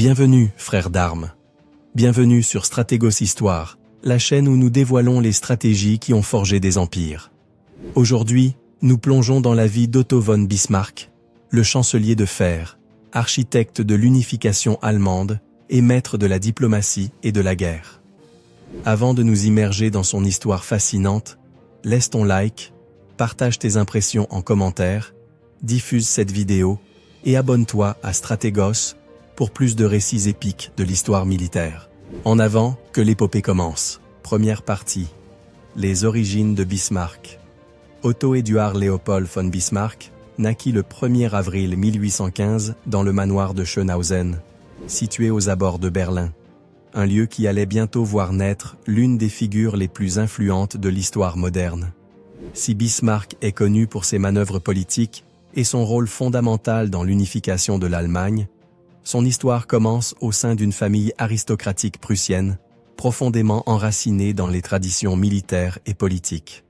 Bienvenue, frères d'armes. Bienvenue sur Stratégos Histoire, la chaîne où nous dévoilons les stratégies qui ont forgé des empires. Aujourd'hui, nous plongeons dans la vie d'Otto von Bismarck, le chancelier de fer, architecte de l'unification allemande et maître de la diplomatie et de la guerre. Avant de nous immerger dans son histoire fascinante, laisse ton like, partage tes impressions en commentaire, diffuse cette vidéo et abonne-toi à Stratégos pour plus de récits épiques de l'histoire militaire. En avant, que l'épopée commence. Première partie. Les origines de Bismarck. Otto Eduard Leopold von Bismarck naquit le 1er avril 1815 dans le manoir de Schönhausen, situé aux abords de Berlin. Un lieu qui allait bientôt voir naître l'une des figures les plus influentes de l'histoire moderne. Si Bismarck est connu pour ses manœuvres politiques et son rôle fondamental dans l'unification de l'Allemagne, son histoire commence au sein d'une famille aristocratique prussienne, profondément enracinée dans les traditions militaires et politiques.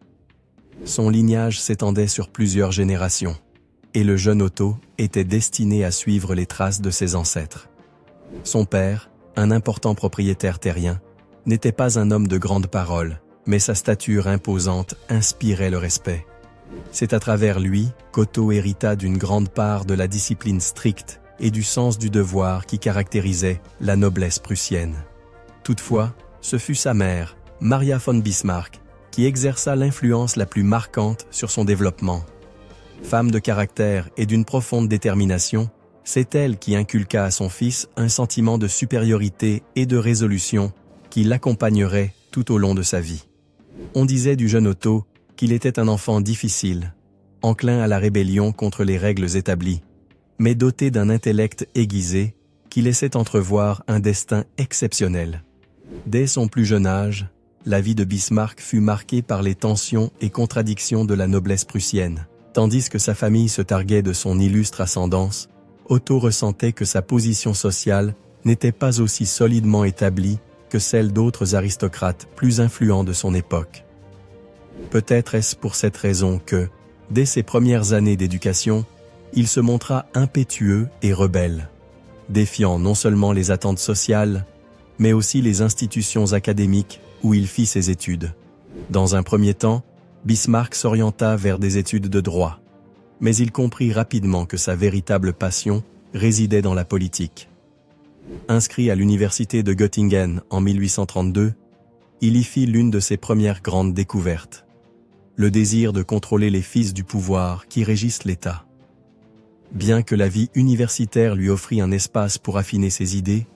Son lignage s'étendait sur plusieurs générations, et le jeune Otto était destiné à suivre les traces de ses ancêtres. Son père, un important propriétaire terrien, n'était pas un homme de grande parole, mais sa stature imposante inspirait le respect. C'est à travers lui qu'Otto hérita d'une grande part de la discipline stricte et du sens du devoir qui caractérisait la noblesse prussienne. Toutefois, ce fut sa mère, Maria von Bismarck, qui exerça l'influence la plus marquante sur son développement. Femme de caractère et d'une profonde détermination, c'est elle qui inculqua à son fils un sentiment de supériorité et de résolution qui l'accompagnerait tout au long de sa vie. On disait du jeune Otto qu'il était un enfant difficile, enclin à la rébellion contre les règles établies, mais doté d'un intellect aiguisé qui laissait entrevoir un destin exceptionnel. Dès son plus jeune âge, la vie de Bismarck fut marquée par les tensions et contradictions de la noblesse prussienne. Tandis que sa famille se targuait de son illustre ascendance, Otto ressentait que sa position sociale n'était pas aussi solidement établie que celle d'autres aristocrates plus influents de son époque. Peut-être est-ce pour cette raison que, dès ses premières années d'éducation, il se montra impétueux et rebelle, défiant non seulement les attentes sociales, mais aussi les institutions académiques où il fit ses études. Dans un premier temps, Bismarck s'orienta vers des études de droit, mais il comprit rapidement que sa véritable passion résidait dans la politique. Inscrit à l'université de Göttingen en 1832, il y fit l'une de ses premières grandes découvertes, le désir de contrôler les fils du pouvoir qui régissent l'État. Bien que la vie universitaire lui offrit un espace pour affiner ses idées,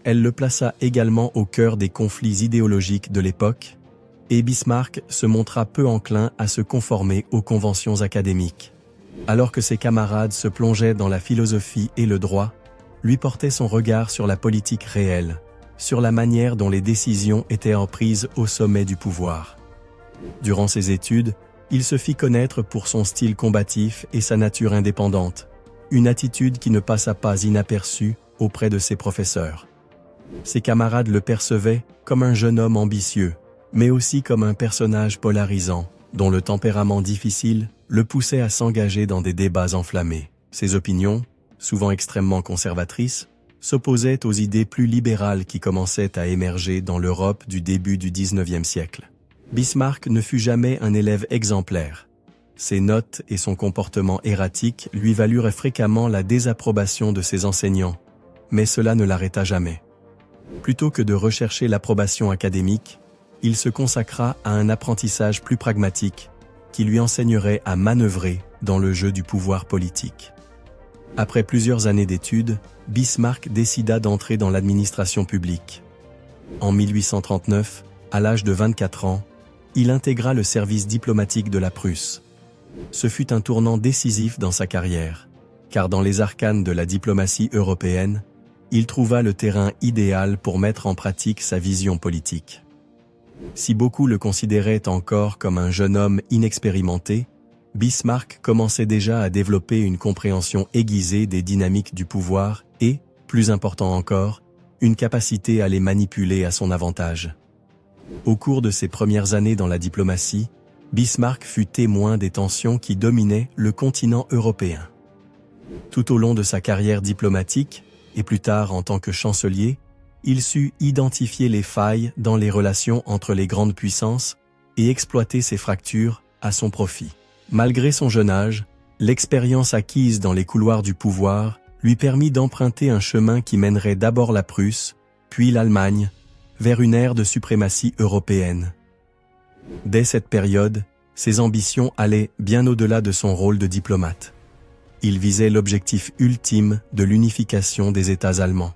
elle le plaça également au cœur des conflits idéologiques de l'époque, et Bismarck se montra peu enclin à se conformer aux conventions académiques. Alors que ses camarades se plongeaient dans la philosophie et le droit, lui portait son regard sur la politique réelle, sur la manière dont les décisions étaient prises au sommet du pouvoir. Durant ses études, il se fit connaître pour son style combatif et sa nature indépendante, une attitude qui ne passa pas inaperçue auprès de ses professeurs. Ses camarades le percevaient comme un jeune homme ambitieux, mais aussi comme un personnage polarisant, dont le tempérament difficile le poussait à s'engager dans des débats enflammés. Ses opinions, souvent extrêmement conservatrices, s'opposaient aux idées plus libérales qui commençaient à émerger dans l'Europe du début du XIXe siècle. Bismarck ne fut jamais un élève exemplaire. Ses notes et son comportement erratique lui valurent fréquemment la désapprobation de ses enseignants, mais cela ne l'arrêta jamais. Plutôt que de rechercher l'approbation académique, il se consacra à un apprentissage plus pragmatique qui lui enseignerait à manœuvrer dans le jeu du pouvoir politique. Après plusieurs années d'études, Bismarck décida d'entrer dans l'administration publique. En 1839, à l'âge de 24 ans, il intégra le service diplomatique de la Prusse. Ce fut un tournant décisif dans sa carrière, car dans les arcanes de la diplomatie européenne, il trouva le terrain idéal pour mettre en pratique sa vision politique. Si beaucoup le considéraient encore comme un jeune homme inexpérimenté, Bismarck commençait déjà à développer une compréhension aiguisée des dynamiques du pouvoir et, plus important encore, une capacité à les manipuler à son avantage. Au cours de ses premières années dans la diplomatie, Bismarck fut témoin des tensions qui dominaient le continent européen. Tout au long de sa carrière diplomatique, et plus tard en tant que chancelier, il sut identifier les failles dans les relations entre les grandes puissances et exploiter ces fractures à son profit. Malgré son jeune âge, l'expérience acquise dans les couloirs du pouvoir lui permit d'emprunter un chemin qui mènerait d'abord la Prusse, puis l'Allemagne, vers une ère de suprématie européenne. Dès cette période, ses ambitions allaient bien au-delà de son rôle de diplomate. Il visait l'objectif ultime de l'unification des États allemands.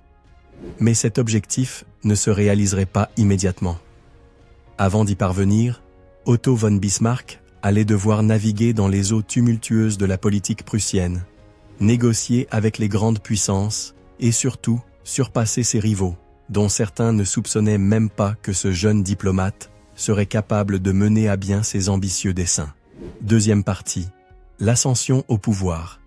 Mais cet objectif ne se réaliserait pas immédiatement. Avant d'y parvenir, Otto von Bismarck allait devoir naviguer dans les eaux tumultueuses de la politique prussienne, négocier avec les grandes puissances et surtout surpasser ses rivaux, dont certains ne soupçonnaient même pas que ce jeune diplomate serait capable de mener à bien ses ambitieux desseins. Deuxième partie, l'ascension au pouvoir.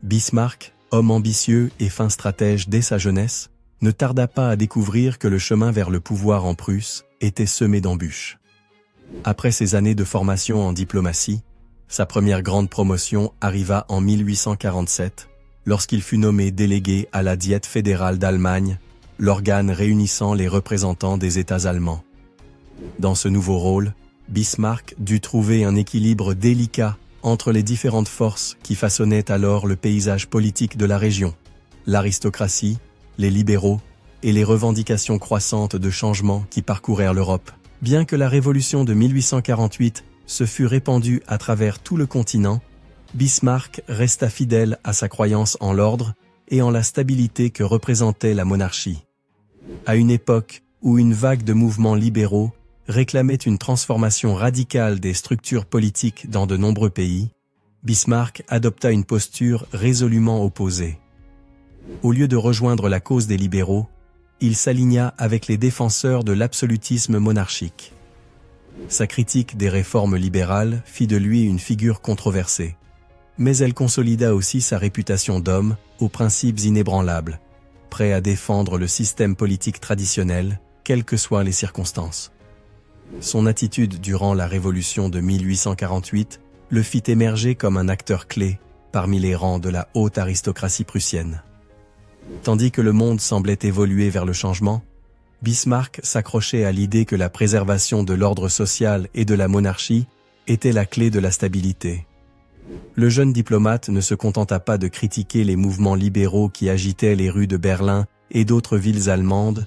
Bismarck, homme ambitieux et fin stratège dès sa jeunesse, ne tarda pas à découvrir que le chemin vers le pouvoir en Prusse était semé d'embûches. Après ses années de formation en diplomatie, sa première grande promotion arriva en 1847, lorsqu'il fut nommé délégué à la Diète fédérale d'Allemagne, l'organe réunissant les représentants des États allemands. Dans ce nouveau rôle, Bismarck dut trouver un équilibre délicat entre les différentes forces qui façonnaient alors le paysage politique de la région, l'aristocratie, les libéraux et les revendications croissantes de changement qui parcourèrent l'Europe. Bien que la révolution de 1848 se fût répandue à travers tout le continent, Bismarck resta fidèle à sa croyance en l'ordre et en la stabilité que représentait la monarchie. À une époque où une vague de mouvements libéraux réclamait une transformation radicale des structures politiques dans de nombreux pays, Bismarck adopta une posture résolument opposée. Au lieu de rejoindre la cause des libéraux, il s'aligna avec les défenseurs de l'absolutisme monarchique. Sa critique des réformes libérales fit de lui une figure controversée, mais elle consolida aussi sa réputation d'homme aux principes inébranlables, prêt à défendre le système politique traditionnel, quelles que soient les circonstances. Son attitude durant la Révolution de 1848 le fit émerger comme un acteur clé parmi les rangs de la haute aristocratie prussienne. Tandis que le monde semblait évoluer vers le changement, Bismarck s'accrochait à l'idée que la préservation de l'ordre social et de la monarchie était la clé de la stabilité. Le jeune diplomate ne se contenta pas de critiquer les mouvements libéraux qui agitaient les rues de Berlin et d'autres villes allemandes,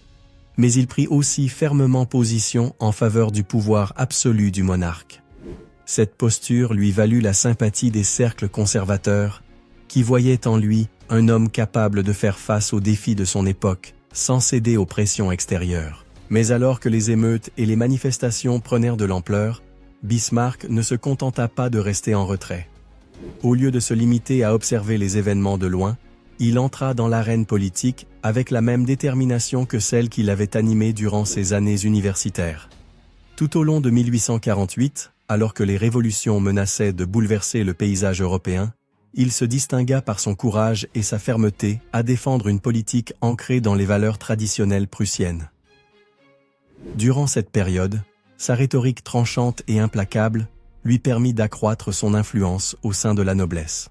mais il prit aussi fermement position en faveur du pouvoir absolu du monarque. Cette posture lui valut la sympathie des cercles conservateurs, qui voyaient en lui un homme capable de faire face aux défis de son époque, sans céder aux pressions extérieures. Mais alors que les émeutes et les manifestations prenèrent de l'ampleur, Bismarck ne se contenta pas de rester en retrait. Au lieu de se limiter à observer les événements de loin, il entra dans l'arène politique avec la même détermination que celle qui l'avait animé durant ses années universitaires. Tout au long de 1848, alors que les révolutions menaçaient de bouleverser le paysage européen, il se distingua par son courage et sa fermeté à défendre une politique ancrée dans les valeurs traditionnelles prussiennes. Durant cette période, sa rhétorique tranchante et implacable lui permit d'accroître son influence au sein de la noblesse.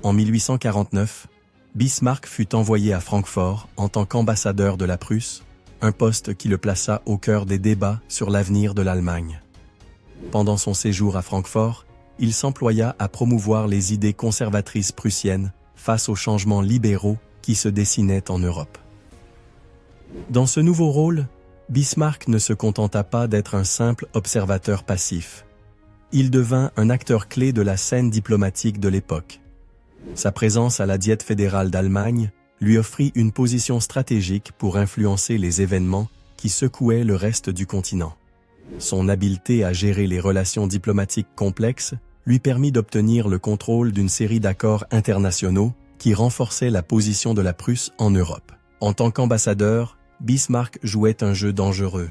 En 1849, Bismarck fut envoyé à Francfort en tant qu'ambassadeur de la Prusse, un poste qui le plaça au cœur des débats sur l'avenir de l'Allemagne. Pendant son séjour à Francfort, il s'employa à promouvoir les idées conservatrices prussiennes face aux changements libéraux qui se dessinaient en Europe. Dans ce nouveau rôle, Bismarck ne se contenta pas d'être un simple observateur passif. Il devint un acteur clé de la scène diplomatique de l'époque. Sa présence à la Diète fédérale d'Allemagne lui offrit une position stratégique pour influencer les événements qui secouaient le reste du continent. Son habileté à gérer les relations diplomatiques complexes lui permit d'obtenir le contrôle d'une série d'accords internationaux qui renforçaient la position de la Prusse en Europe. En tant qu'ambassadeur, Bismarck jouait un jeu dangereux.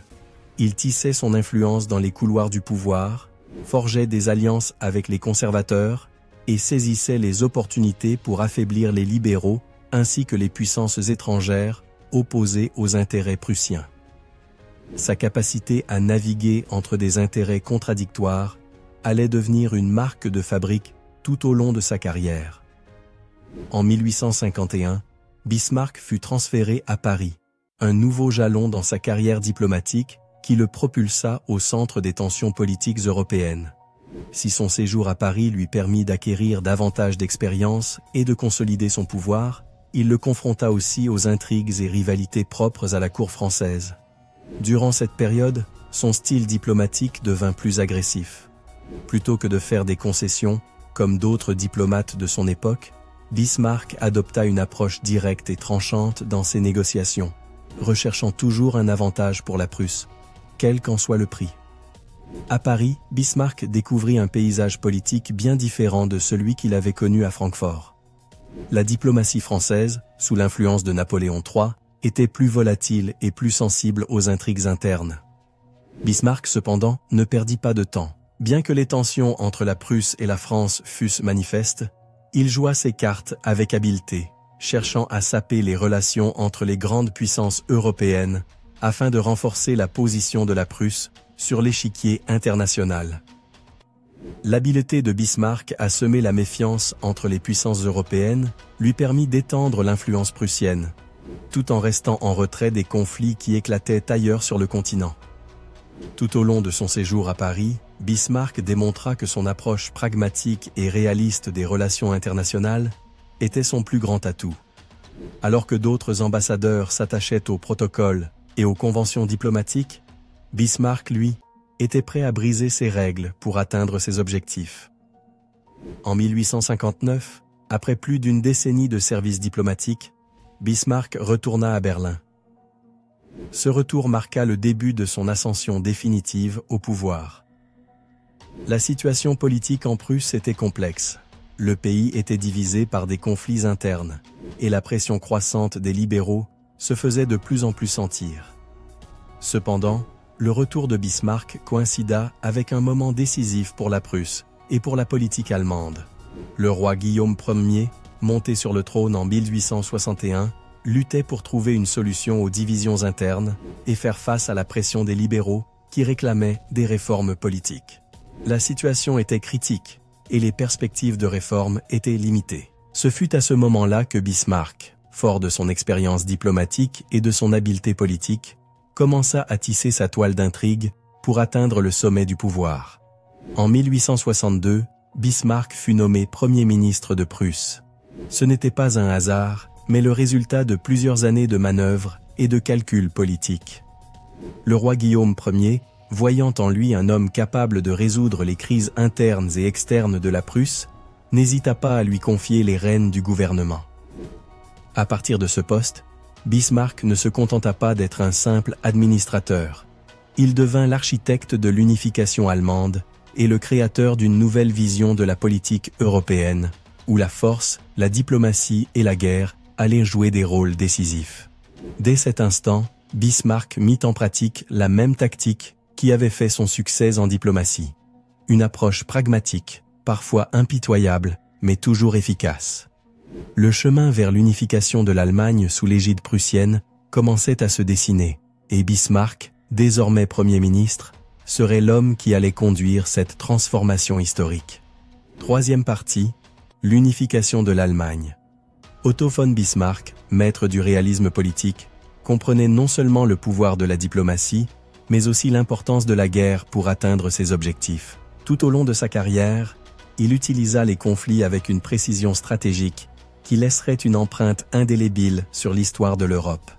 Il tissait son influence dans les couloirs du pouvoir, forgeait des alliances avec les conservateurs et saisissait les opportunités pour affaiblir les libéraux ainsi que les puissances étrangères opposées aux intérêts prussiens. Sa capacité à naviguer entre des intérêts contradictoires allait devenir une marque de fabrique tout au long de sa carrière. En 1851, Bismarck fut transféré à Paris, un nouveau jalon dans sa carrière diplomatique qui le propulsa au centre des tensions politiques européennes. Si son séjour à Paris lui permit d'acquérir davantage d'expérience et de consolider son pouvoir, il le confronta aussi aux intrigues et rivalités propres à la cour française. Durant cette période, son style diplomatique devint plus agressif. Plutôt que de faire des concessions, comme d'autres diplomates de son époque, Bismarck adopta une approche directe et tranchante dans ses négociations, recherchant toujours un avantage pour la Prusse, quel qu'en soit le prix. À Paris, Bismarck découvrit un paysage politique bien différent de celui qu'il avait connu à Francfort. La diplomatie française, sous l'influence de Napoléon III, était plus volatile et plus sensible aux intrigues internes. Bismarck, cependant, ne perdit pas de temps. Bien que les tensions entre la Prusse et la France fussent manifestes, il joua ses cartes avec habileté, cherchant à saper les relations entre les grandes puissances européennes afin de renforcer la position de la Prusse sur l'échiquier international. L'habileté de Bismarck à semer la méfiance entre les puissances européennes lui permit d'étendre l'influence prussienne, tout en restant en retrait des conflits qui éclataient ailleurs sur le continent. Tout au long de son séjour à Paris, Bismarck démontra que son approche pragmatique et réaliste des relations internationales était son plus grand atout. Alors que d'autres ambassadeurs s'attachaient aux protocoles et aux conventions diplomatiques, Bismarck, lui, était prêt à briser ses règles pour atteindre ses objectifs. En 1859, après plus d'une décennie de service diplomatique, Bismarck retourna à Berlin. Ce retour marqua le début de son ascension définitive au pouvoir. La situation politique en Prusse était complexe. Le pays était divisé par des conflits internes, et la pression croissante des libéraux se faisait de plus en plus sentir. Cependant, le retour de Bismarck coïncida avec un moment décisif pour la Prusse et pour la politique allemande. Le roi Guillaume Ier, monté sur le trône en 1861, luttait pour trouver une solution aux divisions internes et faire face à la pression des libéraux qui réclamaient des réformes politiques. La situation était critique et les perspectives de réforme étaient limitées. Ce fut à ce moment-là que Bismarck, fort de son expérience diplomatique et de son habileté politique, commença à tisser sa toile d'intrigue pour atteindre le sommet du pouvoir. En 1862, Bismarck fut nommé Premier ministre de Prusse. Ce n'était pas un hasard, mais le résultat de plusieurs années de manœuvres et de calculs politiques. Le roi Guillaume Ier, voyant en lui un homme capable de résoudre les crises internes et externes de la Prusse, n'hésita pas à lui confier les rênes du gouvernement. À partir de ce poste, Bismarck ne se contenta pas d'être un simple administrateur. Il devint l'architecte de l'unification allemande et le créateur d'une nouvelle vision de la politique européenne, où la force, la diplomatie et la guerre allaient jouer des rôles décisifs. Dès cet instant, Bismarck mit en pratique la même tactique qui avait fait son succès en diplomatie. Une approche pragmatique, parfois impitoyable, mais toujours efficace. Le chemin vers l'unification de l'Allemagne sous l'égide prussienne commençait à se dessiner, et Bismarck, désormais Premier ministre, serait l'homme qui allait conduire cette transformation historique. Troisième partie, l'unification de l'Allemagne. Otto von Bismarck, maître du réalisme politique, comprenait non seulement le pouvoir de la diplomatie, mais aussi l'importance de la guerre pour atteindre ses objectifs. Tout au long de sa carrière, il utilisa les conflits avec une précision stratégique qui laisserait une empreinte indélébile sur l'histoire de l'Europe.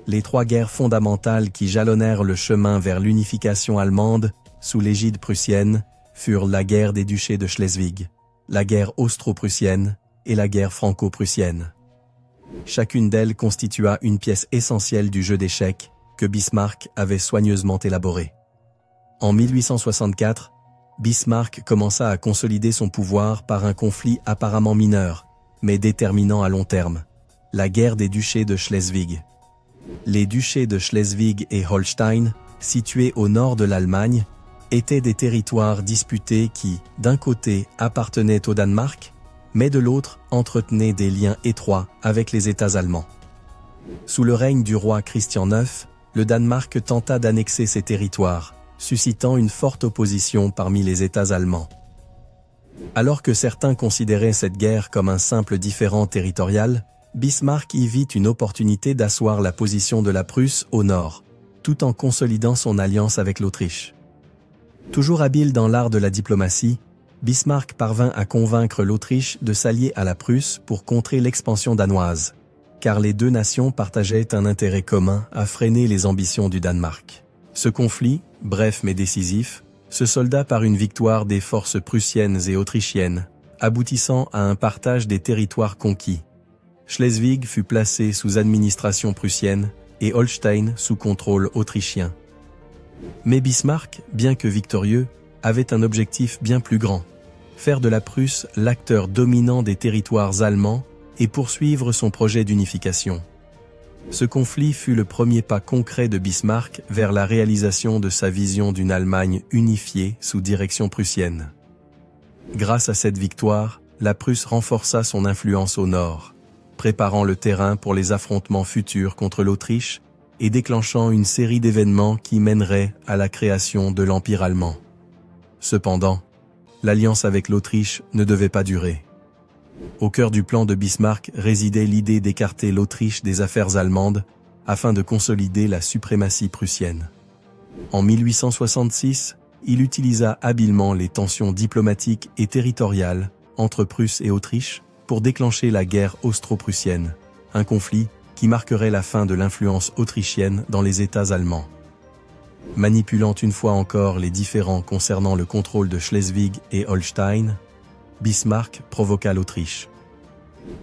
Les trois guerres fondamentales qui jalonnèrent le chemin vers l'unification allemande sous l'égide prussienne furent la guerre des duchés de Schleswig, la guerre austro-prussienne et la guerre franco-prussienne. Chacune d'elles constitua une pièce essentielle du jeu d'échecs que Bismarck avait soigneusement élaboré. En 1864, Bismarck commença à consolider son pouvoir par un conflit apparemment mineur, mais déterminant à long terme, la guerre des duchés de Schleswig. Les duchés de Schleswig et Holstein, situés au nord de l'Allemagne, étaient des territoires disputés qui, d'un côté, appartenaient au Danemark, mais de l'autre, entretenaient des liens étroits avec les États allemands. Sous le règne du roi Christian IX, le Danemark tenta d'annexer ces territoires, suscitant une forte opposition parmi les États allemands. Alors que certains considéraient cette guerre comme un simple différend territorial, Bismarck y vit une opportunité d'asseoir la position de la Prusse au nord, tout en consolidant son alliance avec l'Autriche. Toujours habile dans l'art de la diplomatie, Bismarck parvint à convaincre l'Autriche de s'allier à la Prusse pour contrer l'expansion danoise, car les deux nations partageaient un intérêt commun à freiner les ambitions du Danemark. Ce conflit, bref mais décisif, se solda par une victoire des forces prussiennes et autrichiennes, aboutissant à un partage des territoires conquis. Schleswig fut placé sous administration prussienne et Holstein sous contrôle autrichien. Mais Bismarck, bien que victorieux, avait un objectif bien plus grand: faire de la Prusse l'acteur dominant des territoires allemands et poursuivre son projet d'unification. Ce conflit fut le premier pas concret de Bismarck vers la réalisation de sa vision d'une Allemagne unifiée sous direction prussienne. Grâce à cette victoire, la Prusse renforça son influence au nord, préparant le terrain pour les affrontements futurs contre l'Autriche et déclenchant une série d'événements qui mèneraient à la création de l'Empire allemand. Cependant, l'alliance avec l'Autriche ne devait pas durer. Au cœur du plan de Bismarck résidait l'idée d'écarter l'Autriche des affaires allemandes afin de consolider la suprématie prussienne. En 1866, il utilisa habilement les tensions diplomatiques et territoriales entre Prusse et Autriche pour déclencher la guerre austro-prussienne, un conflit qui marquerait la fin de l'influence autrichienne dans les États allemands. Manipulant une fois encore les différends concernant le contrôle de Schleswig et Holstein, Bismarck provoqua l'Autriche.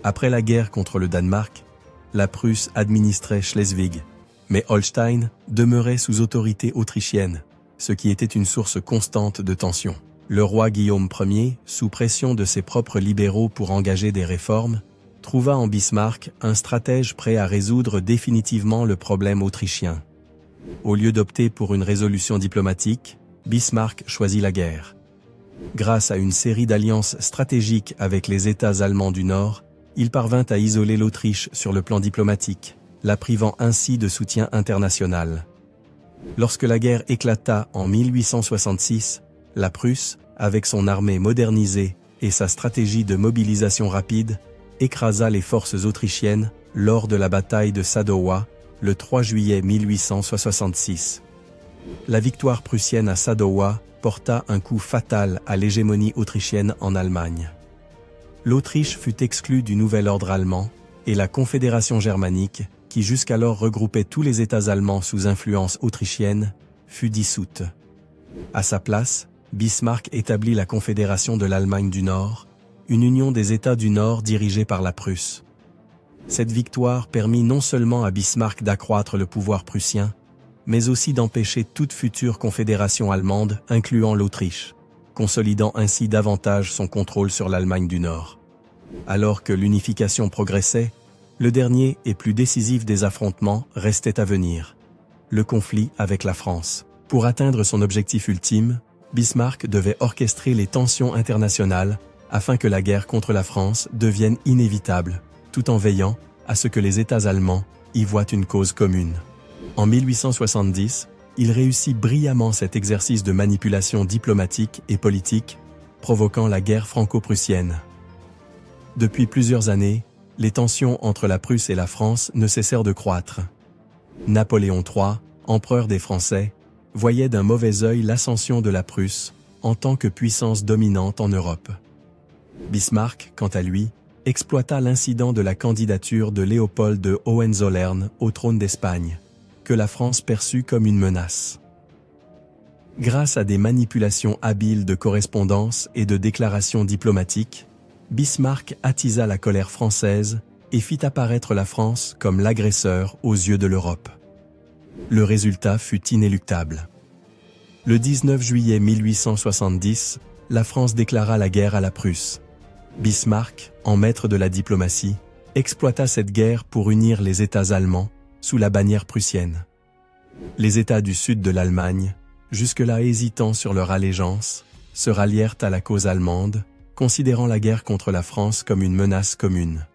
Après la guerre contre le Danemark, la Prusse administrait Schleswig, mais Holstein demeurait sous autorité autrichienne, ce qui était une source constante de tension. Le roi Guillaume Ier, sous pression de ses propres libéraux pour engager des réformes, trouva en Bismarck un stratège prêt à résoudre définitivement le problème autrichien. Au lieu d'opter pour une résolution diplomatique, Bismarck choisit la guerre. Grâce à une série d'alliances stratégiques avec les États allemands du Nord, il parvint à isoler l'Autriche sur le plan diplomatique, la privant ainsi de soutien international. Lorsque la guerre éclata en 1866, la Prusse, avec son armée modernisée et sa stratégie de mobilisation rapide, écrasa les forces autrichiennes lors de la bataille de Sadowa, le 3 juillet 1866. La victoire prussienne à Sadowa porta un coup fatal à l'hégémonie autrichienne en Allemagne. L'Autriche fut exclue du nouvel ordre allemand et la Confédération germanique, qui jusqu'alors regroupait tous les États allemands sous influence autrichienne, fut dissoute. À sa place, Bismarck établit la Confédération de l'Allemagne du Nord, une union des États du Nord dirigée par la Prusse. Cette victoire permit non seulement à Bismarck d'accroître le pouvoir prussien, mais aussi d'empêcher toute future confédération allemande, incluant l'Autriche, consolidant ainsi davantage son contrôle sur l'Allemagne du Nord. Alors que l'unification progressait, le dernier et plus décisif des affrontements restait à venir: le conflit avec la France. Pour atteindre son objectif ultime, Bismarck devait orchestrer les tensions internationales afin que la guerre contre la France devienne inévitable, tout en veillant à ce que les États allemands y voient une cause commune. En 1870, il réussit brillamment cet exercice de manipulation diplomatique et politique, provoquant la guerre franco-prussienne. Depuis plusieurs années, les tensions entre la Prusse et la France ne cessèrent de croître. Napoléon III, empereur des Français, voyait d'un mauvais œil l'ascension de la Prusse en tant que puissance dominante en Europe. Bismarck, quant à lui, exploita l'incident de la candidature de Léopold de Hohenzollern au trône d'Espagne, que la France perçut comme une menace. Grâce à des manipulations habiles de correspondance et de déclarations diplomatiques, Bismarck attisa la colère française et fit apparaître la France comme l'agresseur aux yeux de l'Europe. Le résultat fut inéluctable. Le 19 juillet 1870, la France déclara la guerre à la Prusse. Bismarck, en maître de la diplomatie, exploita cette guerre pour unir les États allemands sous la bannière prussienne. Les États du sud de l'Allemagne, jusque-là hésitants sur leur allégeance, se rallièrent à la cause allemande, considérant la guerre contre la France comme une menace commune.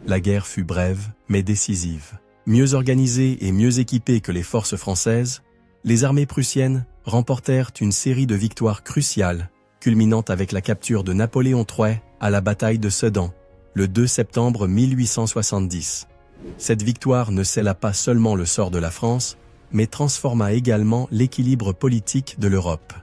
La guerre fut brève, mais décisive. Mieux organisées et mieux équipées que les forces françaises, les armées prussiennes remportèrent une série de victoires cruciales, culminant avec la capture de Napoléon III à la bataille de Sedan, le 2 septembre 1870. Cette victoire ne scella pas seulement le sort de la France, mais transforma également l'équilibre politique de l'Europe.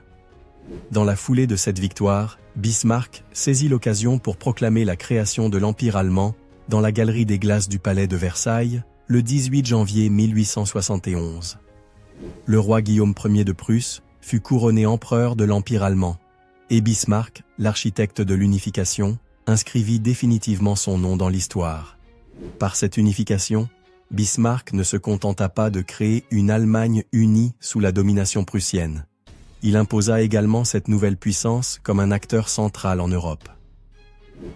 Dans la foulée de cette victoire, Bismarck saisit l'occasion pour proclamer la création de l'Empire allemand dans la galerie des glaces du palais de Versailles, le 18 janvier 1871. Le roi Guillaume Ier de Prusse fut couronné empereur de l'Empire allemand, et Bismarck, l'architecte de l'unification, inscrivit définitivement son nom dans l'histoire. Par cette unification, Bismarck ne se contenta pas de créer une Allemagne unie sous la domination prussienne. Il imposa également cette nouvelle puissance comme un acteur central en Europe.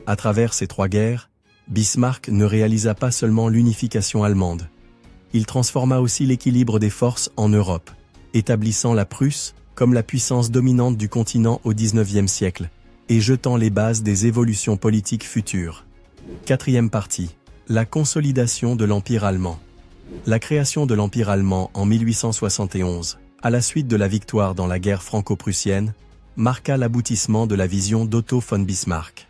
À travers ces 3 guerres, Bismarck ne réalisa pas seulement l'unification allemande. Il transforma aussi l'équilibre des forces en Europe, établissant la Prusse comme la puissance dominante du continent au XIXe siècle, et jetant les bases des évolutions politiques futures. 4e partie. La consolidation de l'Empire allemand. La création de l'Empire allemand en 1871, à la suite de la victoire dans la guerre franco-prussienne, marqua l'aboutissement de la vision d'Otto von Bismarck.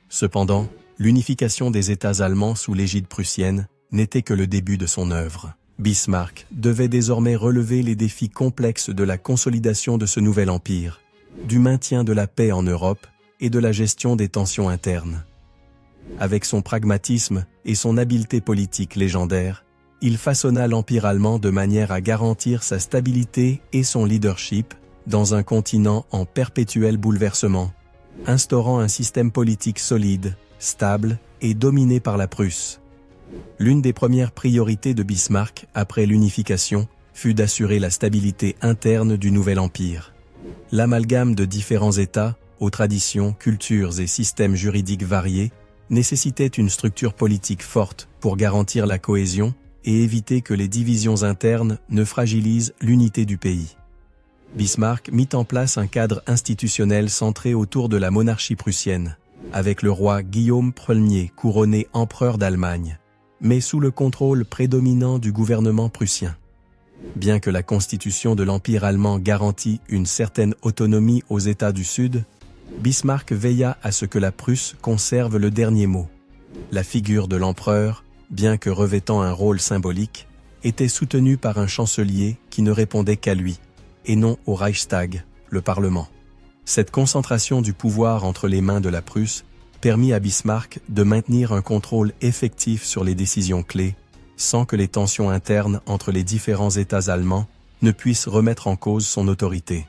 Cependant, l'unification des États allemands sous l'égide prussienne n'était que le début de son œuvre. Bismarck devait désormais relever les défis complexes de la consolidation de ce nouvel empire, du maintien de la paix en Europe et de la gestion des tensions internes. Avec son pragmatisme et son habileté politique légendaire, il façonna l'Empire allemand de manière à garantir sa stabilité et son leadership dans un continent en perpétuel bouleversement, instaurant un système politique solide, stable et dominé par la Prusse. L'une des premières priorités de Bismarck après l'unification fut d'assurer la stabilité interne du nouvel empire. L'amalgame de différents États, aux traditions, cultures et systèmes juridiques variés, nécessitait une structure politique forte pour garantir la cohésion et éviter que les divisions internes ne fragilisent l'unité du pays. Bismarck mit en place un cadre institutionnel centré autour de la monarchie prussienne, avec le roi Guillaume Ier couronné empereur d'Allemagne, mais sous le contrôle prédominant du gouvernement prussien. Bien que la constitution de l'Empire allemand garantît une certaine autonomie aux États du Sud, Bismarck veilla à ce que la Prusse conserve le dernier mot. La figure de l'empereur, bien que revêtant un rôle symbolique, était soutenue par un chancelier qui ne répondait qu'à lui, et non au Reichstag, le Parlement. Cette concentration du pouvoir entre les mains de la Prusse permit à Bismarck de maintenir un contrôle effectif sur les décisions clés, sans que les tensions internes entre les différents États allemands ne puissent remettre en cause son autorité.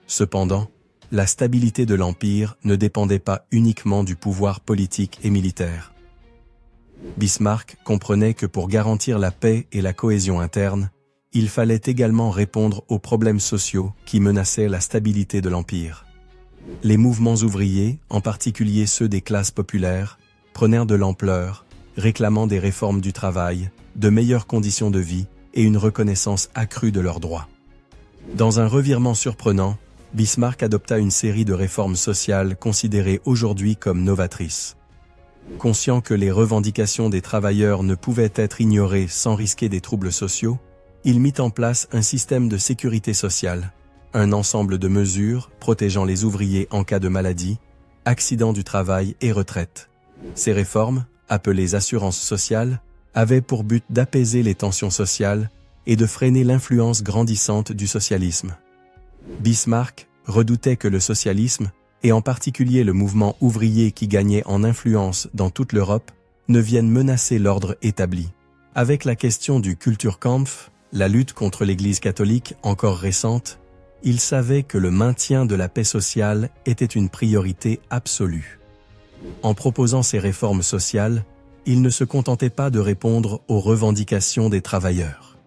Cependant, la stabilité de l'Empire ne dépendait pas uniquement du pouvoir politique et militaire. Bismarck comprenait que pour garantir la paix et la cohésion interne, il fallait également répondre aux problèmes sociaux qui menaçaient la stabilité de l'Empire. Les mouvements ouvriers, en particulier ceux des classes populaires, prenèrent de l'ampleur, réclamant des réformes du travail, de meilleures conditions de vie et une reconnaissance accrue de leurs droits. Dans un revirement surprenant, Bismarck adopta une série de réformes sociales considérées aujourd'hui comme novatrices. Conscient que les revendications des travailleurs ne pouvaient être ignorées sans risquer des troubles sociaux, il mit en place un système de sécurité sociale, un ensemble de mesures protégeant les ouvriers en cas de maladie, accident du travail et retraite. Ces réformes, appelées assurances sociales, avaient pour but d'apaiser les tensions sociales et de freiner l'influence grandissante du socialisme. Bismarck redoutait que le socialisme, et en particulier le mouvement ouvrier qui gagnait en influence dans toute l'Europe, ne vienne menacer l'ordre établi. Avec la question du Kulturkampf, la lutte contre l'Église catholique encore récente, il savait que le maintien de la paix sociale était une priorité absolue. En proposant ces réformes sociales, il ne se contentait pas de répondre aux revendications des travailleurs.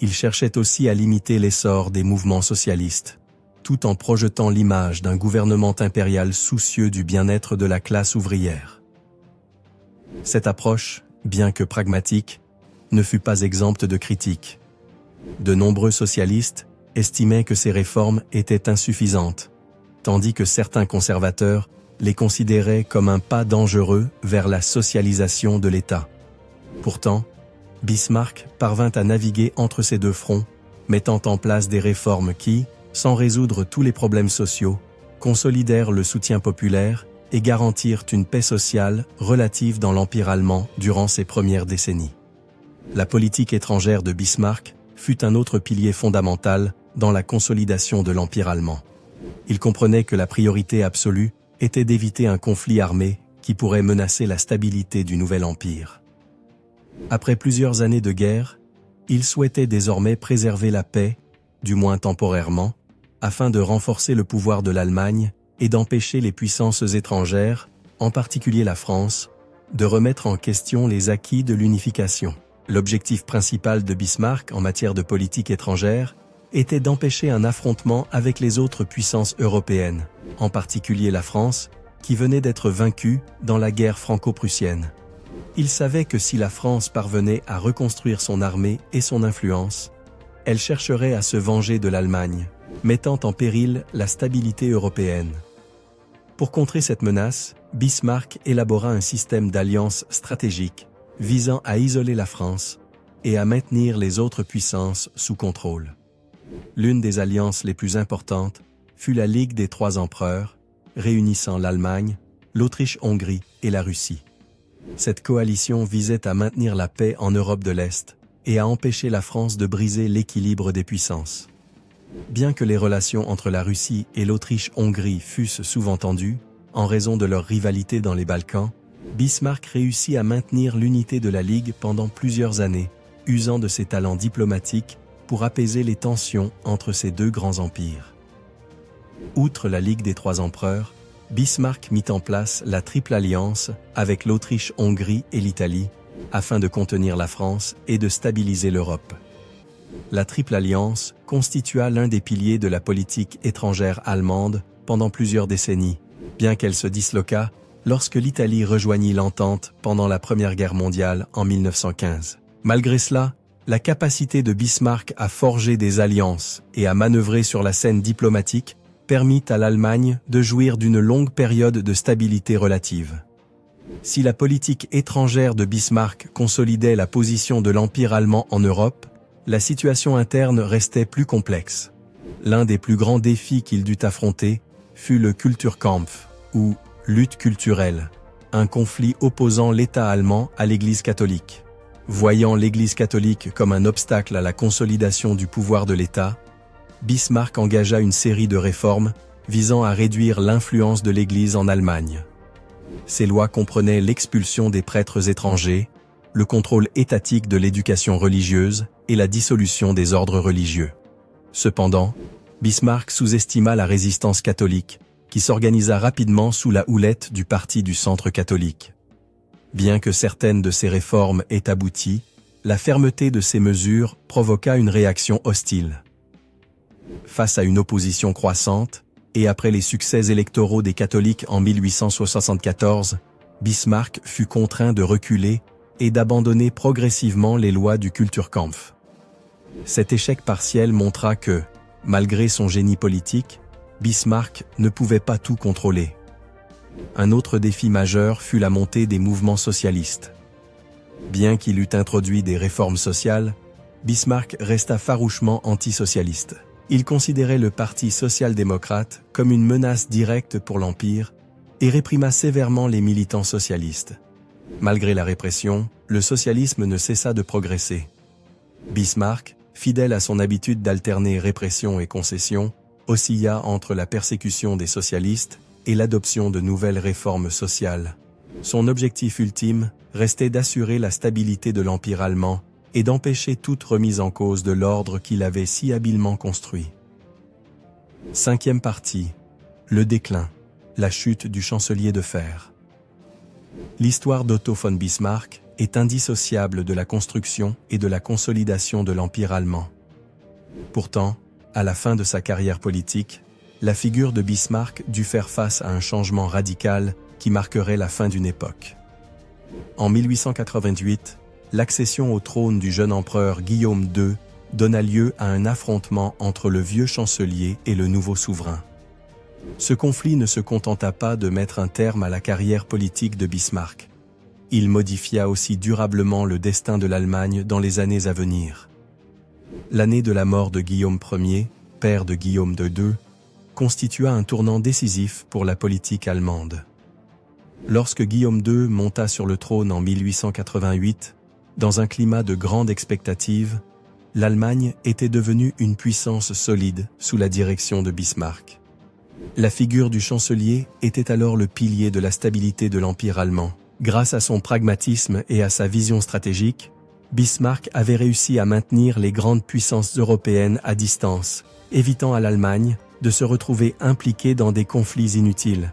Il cherchait aussi à limiter l'essor des mouvements socialistes, tout en projetant l'image d'un gouvernement impérial soucieux du bien-être de la classe ouvrière. Cette approche, bien que pragmatique, ne fut pas exempte de critiques. De nombreux socialistes estimaient que ces réformes étaient insuffisantes, tandis que certains conservateurs les considéraient comme un pas dangereux vers la socialisation de l'État. Pourtant, Bismarck parvint à naviguer entre ces deux fronts, mettant en place des réformes qui, sans résoudre tous les problèmes sociaux, consolidèrent le soutien populaire et garantirent une paix sociale relative dans l'Empire allemand durant ces premières décennies. La politique étrangère de Bismarck fut un autre pilier fondamental dans la consolidation de l'Empire allemand. Il comprenait que la priorité absolue était d'éviter un conflit armé qui pourrait menacer la stabilité du nouvel empire. Après plusieurs années de guerre, il souhaitait désormais préserver la paix, du moins temporairement, afin de renforcer le pouvoir de l'Allemagne et d'empêcher les puissances étrangères, en particulier la France, de remettre en question les acquis de l'unification. L'objectif principal de Bismarck en matière de politique étrangère était d'empêcher un affrontement avec les autres puissances européennes, en particulier la France, qui venait d'être vaincue dans la guerre franco-prussienne. Il savait que si la France parvenait à reconstruire son armée et son influence, elle chercherait à se venger de l'Allemagne, mettant en péril la stabilité européenne. Pour contrer cette menace, Bismarck élabora un système d'alliances stratégiques visant à isoler la France et à maintenir les autres puissances sous contrôle. L'une des alliances les plus importantes fut la Ligue des Trois Empereurs, réunissant l'Allemagne, l'Autriche-Hongrie et la Russie. Cette coalition visait à maintenir la paix en Europe de l'Est et à empêcher la France de briser l'équilibre des puissances. Bien que les relations entre la Russie et l'Autriche-Hongrie fussent souvent tendues, en raison de leur rivalité dans les Balkans, Bismarck réussit à maintenir l'unité de la Ligue pendant plusieurs années, usant de ses talents diplomatiques pour apaiser les tensions entre ces deux grands empires. Outre la Ligue des Trois Empereurs, Bismarck mit en place la Triple Alliance avec l'Autriche-Hongrie et l'Italie, afin de contenir la France et de stabiliser l'Europe. La Triple Alliance constitua l'un des piliers de la politique étrangère allemande pendant plusieurs décennies, bien qu'elle se disloqua lorsque l'Italie rejoignit l'entente pendant la Première Guerre mondiale en 1915. Malgré cela, la capacité de Bismarck à forger des alliances et à manœuvrer sur la scène diplomatique permit à l'Allemagne de jouir d'une longue période de stabilité relative. Si la politique étrangère de Bismarck consolidait la position de l'Empire allemand en Europe, la situation interne restait plus complexe. L'un des plus grands défis qu'il dut affronter fut le Kulturkampf, ou lutte culturelle, un conflit opposant l'État allemand à l'Église catholique. Voyant l'Église catholique comme un obstacle à la consolidation du pouvoir de l'État, Bismarck engagea une série de réformes visant à réduire l'influence de l'Église en Allemagne. Ces lois comprenaient l'expulsion des prêtres étrangers, le contrôle étatique de l'éducation religieuse et la dissolution des ordres religieux. Cependant, Bismarck sous-estima la résistance catholique, qui s'organisa rapidement sous la houlette du Parti du Centre catholique. Bien que certaines de ces réformes aient abouti, la fermeté de ces mesures provoqua une réaction hostile. Face à une opposition croissante, et après les succès électoraux des catholiques en 1874, Bismarck fut contraint de reculer et d'abandonner progressivement les lois du Kulturkampf. Cet échec partiel montra que, malgré son génie politique, Bismarck ne pouvait pas tout contrôler. Un autre défi majeur fut la montée des mouvements socialistes. Bien qu'il eût introduit des réformes sociales, Bismarck resta farouchement antisocialiste. Il considérait le Parti social-démocrate comme une menace directe pour l'Empire et réprima sévèrement les militants socialistes. Malgré la répression, le socialisme ne cessa de progresser. Bismarck, fidèle à son habitude d'alterner répression et concession, oscilla entre la persécution des socialistes et l'adoption de nouvelles réformes sociales. Son objectif ultime restait d'assurer la stabilité de l'Empire allemand et d'empêcher toute remise en cause de l'ordre qu'il avait si habilement construit. Cinquième partie. Le déclin. La chute du chancelier de fer. L'histoire d'Otto von Bismarck est indissociable de la construction et de la consolidation de l'Empire allemand. Pourtant, à la fin de sa carrière politique, la figure de Bismarck dut faire face à un changement radical qui marquerait la fin d'une époque. En 1888, l'accession au trône du jeune empereur Guillaume II donna lieu à un affrontement entre le vieux chancelier et le nouveau souverain. Ce conflit ne se contenta pas de mettre un terme à la carrière politique de Bismarck. Il modifia aussi durablement le destin de l'Allemagne dans les années à venir. L'année de la mort de Guillaume Ier, père de Guillaume II, constitua un tournant décisif pour la politique allemande. Lorsque Guillaume II monta sur le trône en 1888, dans un climat de grande expectative, l'Allemagne était devenue une puissance solide sous la direction de Bismarck. La figure du chancelier était alors le pilier de la stabilité de l'Empire allemand. Grâce à son pragmatisme et à sa vision stratégique, Bismarck avait réussi à maintenir les grandes puissances européennes à distance, évitant à l'Allemagne de se retrouver impliquée dans des conflits inutiles.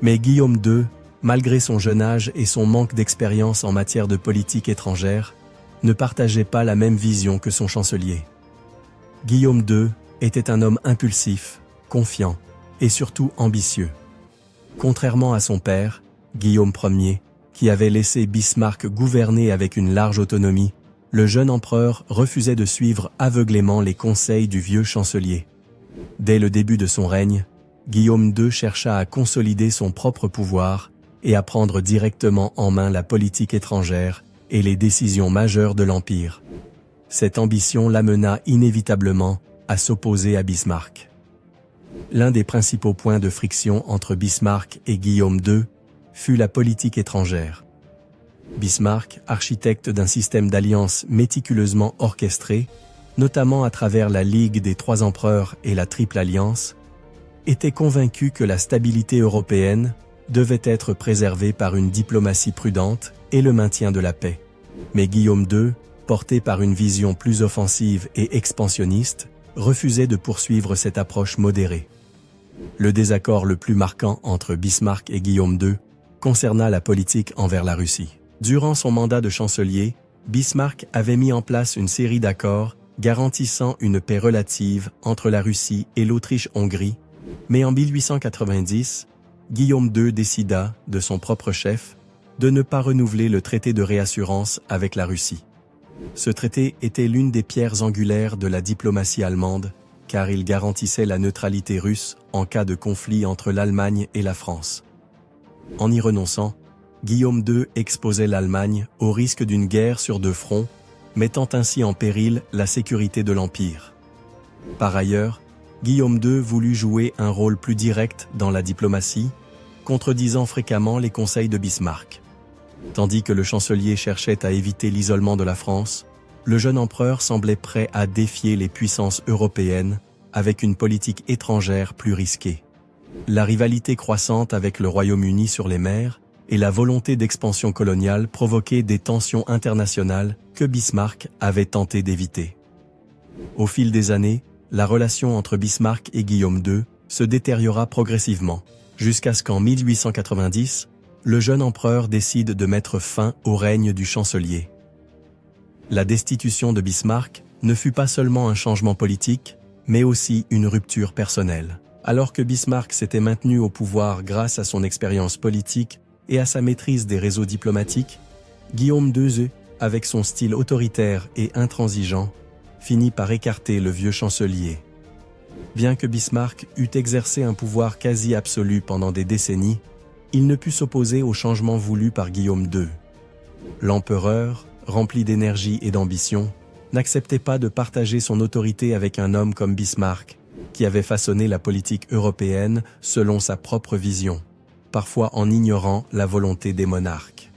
Mais Guillaume II, malgré son jeune âge et son manque d'expérience en matière de politique étrangère, ne partageait pas la même vision que son chancelier. Guillaume II était un homme impulsif, confiant et surtout ambitieux. Contrairement à son père, Guillaume Ier, qui avait laissé Bismarck gouverner avec une large autonomie, le jeune empereur refusait de suivre aveuglément les conseils du vieux chancelier. Dès le début de son règne, Guillaume II chercha à consolider son propre pouvoir et à prendre directement en main la politique étrangère et les décisions majeures de l'Empire. Cette ambition l'amena inévitablement à s'opposer à Bismarck. L'un des principaux points de friction entre Bismarck et Guillaume II fut la politique étrangère. Bismarck, architecte d'un système d'alliances méticuleusement orchestré, notamment à travers la Ligue des Trois Empereurs et la Triple Alliance, était convaincu que la stabilité européenne devait être préservée par une diplomatie prudente et le maintien de la paix. Mais Guillaume II, porté par une vision plus offensive et expansionniste, refusait de poursuivre cette approche modérée. Le désaccord le plus marquant entre Bismarck et Guillaume II concerna la politique envers la Russie. Durant son mandat de chancelier, Bismarck avait mis en place une série d'accords garantissant une paix relative entre la Russie et l'Autriche-Hongrie, mais en 1890, Guillaume II décida, de son propre chef, de ne pas renouveler le traité de réassurance avec la Russie. Ce traité était l'une des pierres angulaires de la diplomatie allemande, car il garantissait la neutralité russe en cas de conflit entre l'Allemagne et la France. En y renonçant, Guillaume II exposait l'Allemagne au risque d'une guerre sur deux fronts, mettant ainsi en péril la sécurité de l'Empire. Par ailleurs, Guillaume II voulut jouer un rôle plus direct dans la diplomatie, contredisant fréquemment les conseils de Bismarck. Tandis que le chancelier cherchait à éviter l'isolement de la France, le jeune empereur semblait prêt à défier les puissances européennes avec une politique étrangère plus risquée. La rivalité croissante avec le Royaume-Uni sur les mers et la volonté d'expansion coloniale provoquaient des tensions internationales que Bismarck avait tenté d'éviter. Au fil des années, la relation entre Bismarck et Guillaume II se détériora progressivement, jusqu'à ce qu'en 1890, le jeune empereur décide de mettre fin au règne du chancelier. La destitution de Bismarck ne fut pas seulement un changement politique, mais aussi une rupture personnelle. Alors que Bismarck s'était maintenu au pouvoir grâce à son expérience politique et à sa maîtrise des réseaux diplomatiques, Guillaume II, avec son style autoritaire et intransigeant, finit par écarter le vieux chancelier. Bien que Bismarck eût exercé un pouvoir quasi absolu pendant des décennies, il ne put s'opposer au changement voulu par Guillaume II. L'empereur, rempli d'énergie et d'ambition, n'acceptait pas de partager son autorité avec un homme comme Bismarck, qui avait façonné la politique européenne selon sa propre vision, parfois en ignorant la volonté des monarques.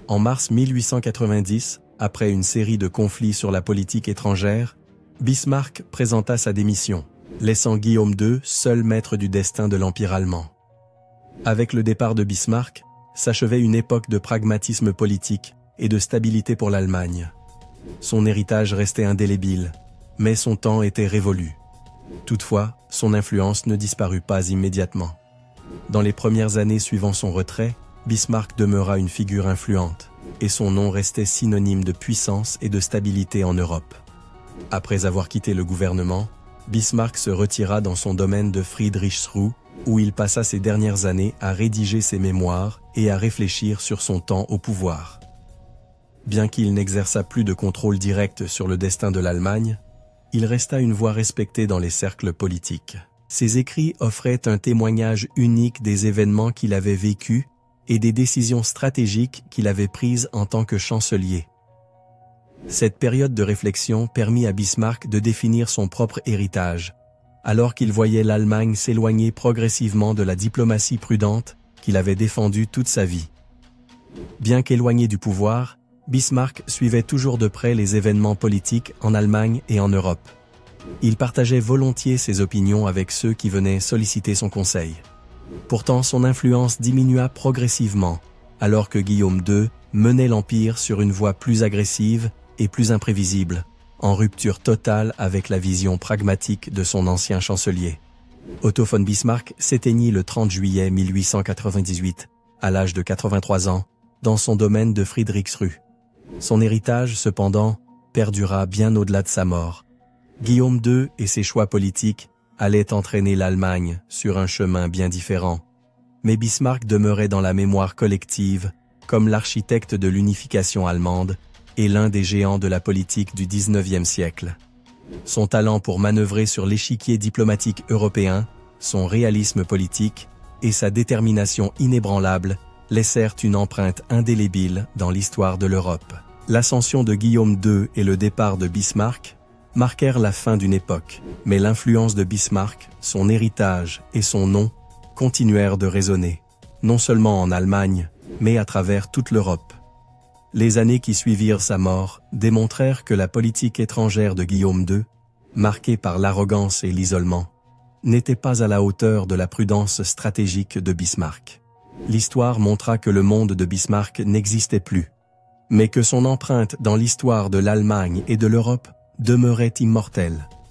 En mars 1890, après une série de conflits sur la politique étrangère, Bismarck présenta sa démission, laissant Guillaume II seul maître du destin de l'Empire allemand. Avec le départ de Bismarck, s'achevait une époque de pragmatisme politique et de stabilité pour l'Allemagne. Son héritage restait indélébile, mais son temps était révolu. Toutefois, son influence ne disparut pas immédiatement. Dans les premières années suivant son retrait, Bismarck demeura une figure influente, et son nom restait synonyme de puissance et de stabilité en Europe. Après avoir quitté le gouvernement, Bismarck se retira dans son domaine de Friedrichsruh, où il passa ses dernières années à rédiger ses mémoires et à réfléchir sur son temps au pouvoir. Bien qu'il n'exerça plus de contrôle direct sur le destin de l'Allemagne, il resta une voix respectée dans les cercles politiques. Ses écrits offraient un témoignage unique des événements qu'il avait vécus et des décisions stratégiques qu'il avait prises en tant que chancelier. Cette période de réflexion permit à Bismarck de définir son propre héritage, alors qu'il voyait l'Allemagne s'éloigner progressivement de la diplomatie prudente qu'il avait défendu toute sa vie. Bien qu'éloigné du pouvoir, Bismarck suivait toujours de près les événements politiques en Allemagne et en Europe. Il partageait volontiers ses opinions avec ceux qui venaient solliciter son conseil. Pourtant, son influence diminua progressivement, alors que Guillaume II menait l'Empire sur une voie plus agressive et plus imprévisible, en rupture totale avec la vision pragmatique de son ancien chancelier. Otto von Bismarck s'éteignit le 30 juillet 1898, à l'âge de 83 ans, dans son domaine de Friedrichsruh. Son héritage, cependant, perdura bien au-delà de sa mort. Guillaume II et ses choix politiques allaient entraîner l'Allemagne sur un chemin bien différent. Mais Bismarck demeurait dans la mémoire collective comme l'architecte de l'unification allemande et l'un des géants de la politique du XIXe siècle. Son talent pour manœuvrer sur l'échiquier diplomatique européen, son réalisme politique et sa détermination inébranlable laissèrent une empreinte indélébile dans l'histoire de l'Europe. L'ascension de Guillaume II et le départ de Bismarck marquèrent la fin d'une époque, mais l'influence de Bismarck, son héritage et son nom continuèrent de résonner, non seulement en Allemagne, mais à travers toute l'Europe. Les années qui suivirent sa mort démontrèrent que la politique étrangère de Guillaume II, marquée par l'arrogance et l'isolement, n'était pas à la hauteur de la prudence stratégique de Bismarck. L'histoire montra que le monde de Bismarck n'existait plus, mais que son empreinte dans l'histoire de l'Allemagne et de l'Europe demeurait immortelle,